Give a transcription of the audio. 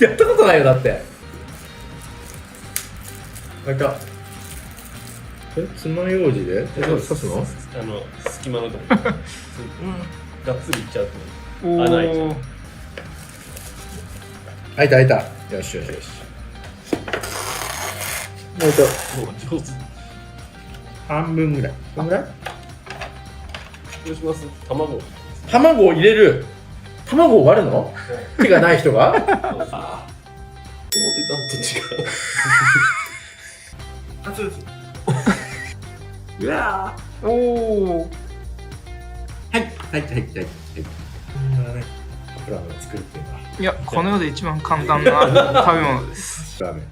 やったことないよだって。開いた。爪楊枝で刺すの？隙間のとこがっつりいっちゃうとお穴開いちゃう。お。開いた開いた。よしよしよし。もうもう上手。半分ぐらい。こんぐらい？どうします？卵卵を入れる。卵を割るの？手がない人が？思ってたんと違う。あ、そうです。うわおお。ー。はいはいはいはいはい。こんなね、ラーメンを作るっていうのは。いや、この世で一番簡単な食べ物です。ラーメン。